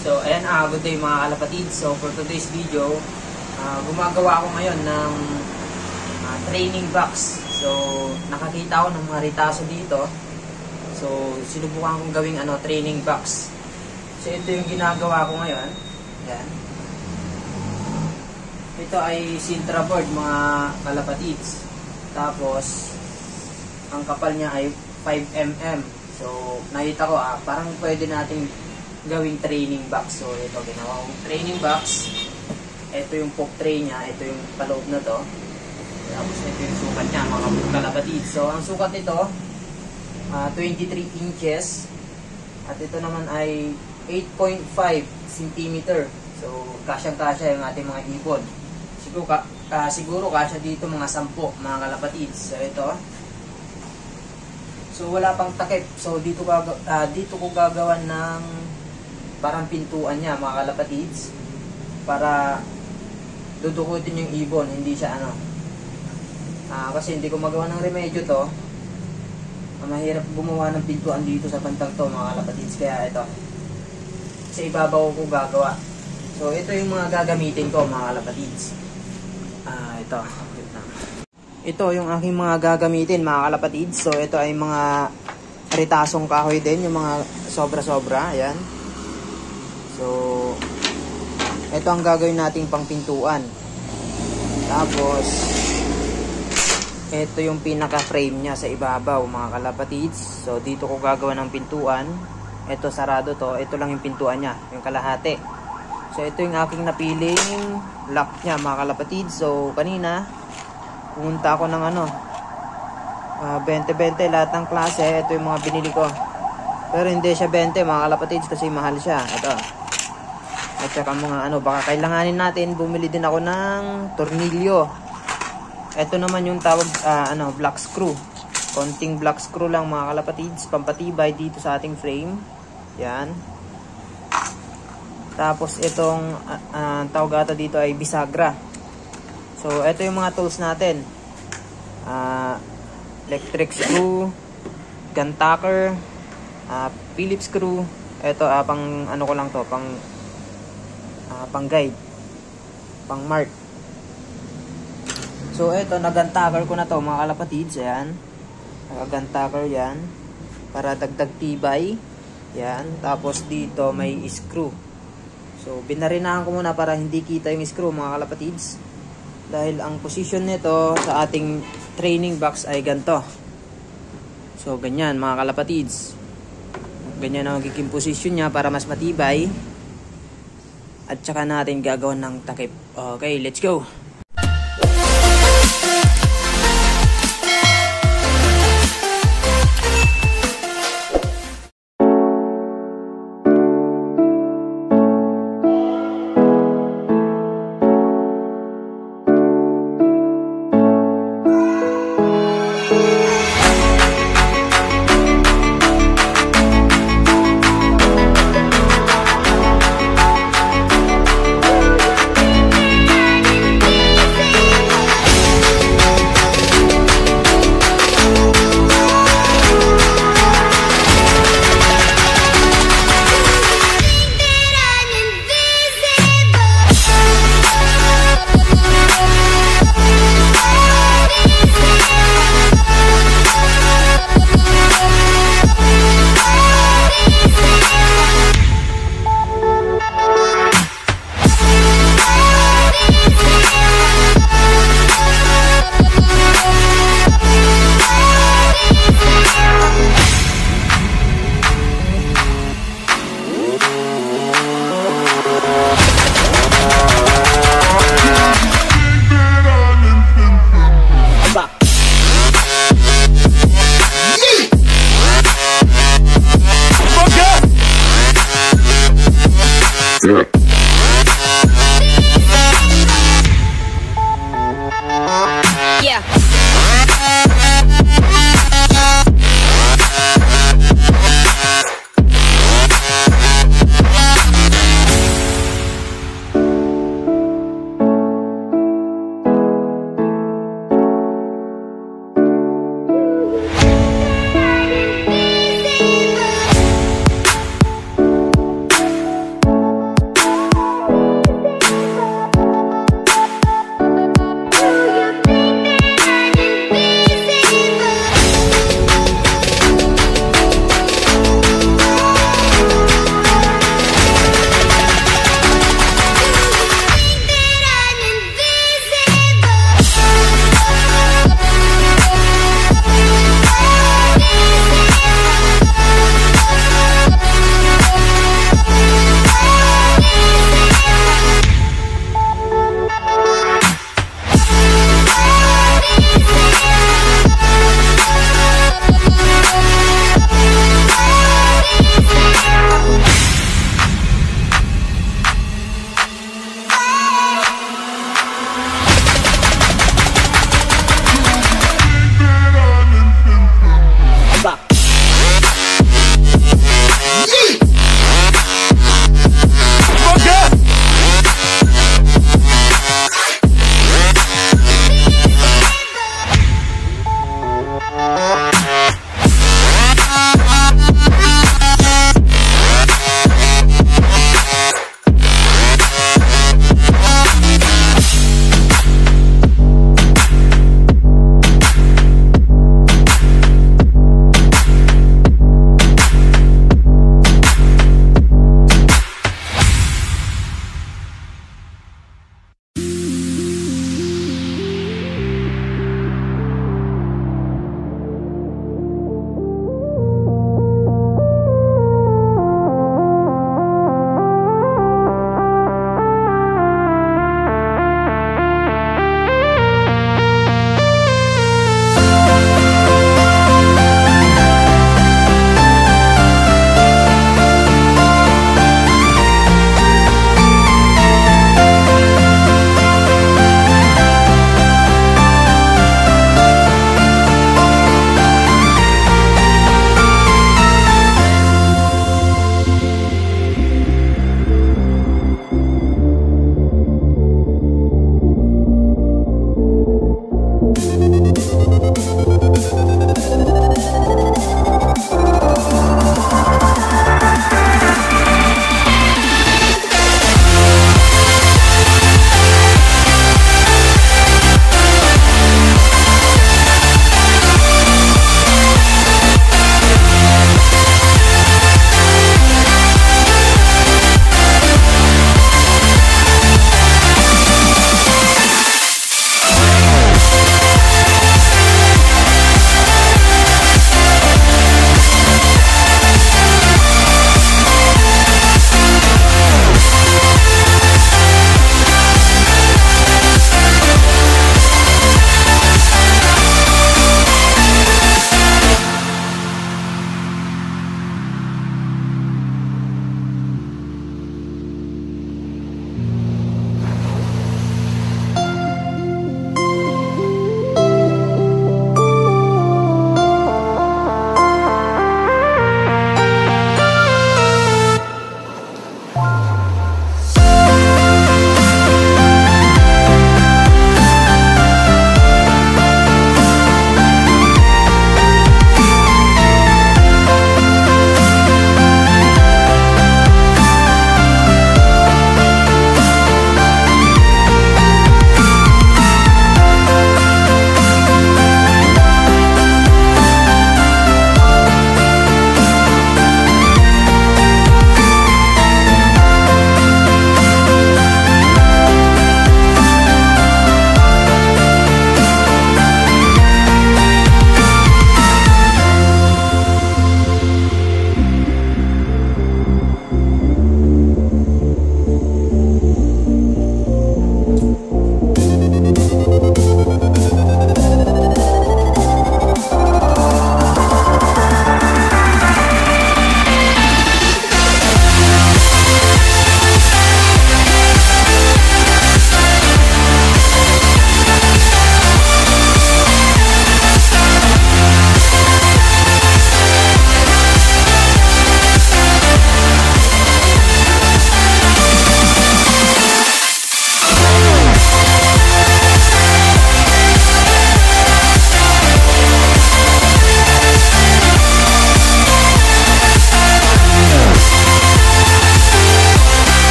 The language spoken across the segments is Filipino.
So, ayan, good day mga kalapatid. So, for today's video, gumagawa ako ngayon ng training box. So, nakakita ko ng mga ritaso dito. So, sinubukan kong gawing training box. So, ito yung ginagawa ko ngayon. Ayan. Ito ay Sintra board mga kalapatids. Tapos, ang kapal niya ay 5mm. So, nakita ko parang pwede nating gawing training box. So, ito ginawa kong training box. Ito yung pop tray niya. Ito yung paloob na to. Tapos, ito yung sukat niya mga kalapatids. So, ang sukat nito 23 inches. At ito naman ay 8.5 cm. So, kasyang-kasya yung ating mga ipod. Siguro kasya dito mga 10 mga kalapatids. So, ito. So, wala pang takip. So, dito ko gagawan ng parang pintuan niya mga kalapatids. Para dudukutin yung ibon. Hindi siya kasi hindi ko magawa ng remedyo to. Mahirap gumawa ng pintuan dito sa bantang to mga kalapatids. Kaya ito. Sa ibabaw ko gagawa. So, ito yung mga gagamitin ko mga kalapatids. Ito. Ito yung aking mga gagamitin mga kalapatids. So, ito ay mga ritasong kahoy din. Yung mga sobra-sobra. Ayan. So, ito ang gagawin nating pangpintuan. Tapos, ito yung pinaka-frame niya sa ibabaw mga kalapatids. So, dito ko gagawa ng pintuan. Ito sarado to. Ito lang yung pintuan niya. Yung kalahati. So, ito yung aking napiling lock niya mga kalapatids. So, kanina pumunta ako ng 20-20 lahat ng klase. Ito yung mga binili ko. Pero hindi siya 20 mga kalapatids kasi mahal siya. Ito. At saka mga baka kailanganin natin. Bumili din ako ng tornilyo. Ito naman yung tawag black screw. Konting black screw lang mga kalapatids. Pampatibay dito sa ating frame. Yan. Tapos itong tawag ata dito ay bisagra. So ito yung mga tools natin. Electric screw, gun tacker, Phillips screw. Ito pang ko lang to, pang guide, pang mark. So ito na-gun tacker ko na to mga kalapatids. Ayan. Naka-gun tacker yan para dagdag tibay. Yan. Tapos dito may screw. So, binarinahan ko muna para hindi kita yung screw mga kalapatids. Dahil ang position nito sa ating training box ay ganito. So, ganyan mga kalapatids. Ganyan ang magiging position niya para mas matibay. At saka natin gagawin ng takip. Okay, let's go!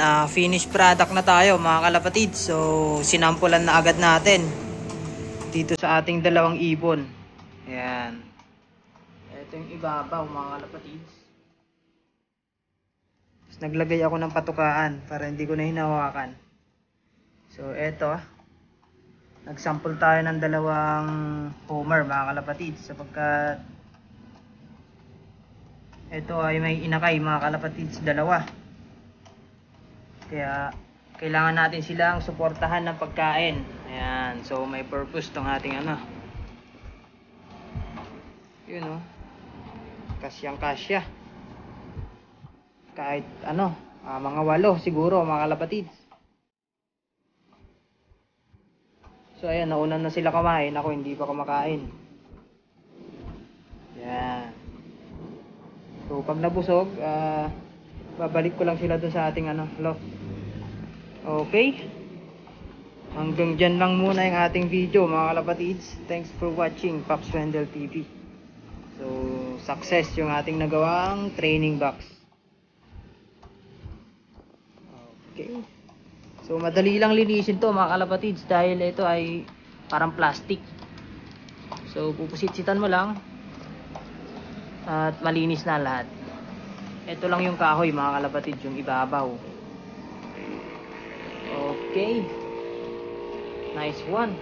ayan, finished product na tayo mga kalapatid. So, sinampulan na agad natin dito sa ating dalawang ibon. Ayan. Ito yung ibabaw mga kalapatid. Tapos naglagay ako ng patukaan para hindi ko na hinawakan. So, eto. Nagsample tayo ng dalawang homer mga kalapatid. Sapagkat ito ay may inakay mga kalapatid, dalawa. Kaya kailangan natin silang suportahan ng pagkain. Ayan. So, may purpose tong ating ano. Yun o. Kasyang kasya. Kahit ano, mga 8 siguro mga kalapatid. So ayan, nauna na sila kumain. Ako hindi pa kumakain. Yan. So pag nabusog, babalik ko lang sila dun sa ating ano, loft. Okay. Hanggang dyan lang muna yung ating video mga kalapatids. Thanks for watching Pops Wendell TV. So success yung ating nagawang training box. Okay. So madali lang linisin to mga kalapatids dahil ito ay parang plastic. So pupusit-sitan mo lang at malinis na lahat. Ito lang yung kahoy mga kalapatids, yung ibabaw. Okay. Nice one.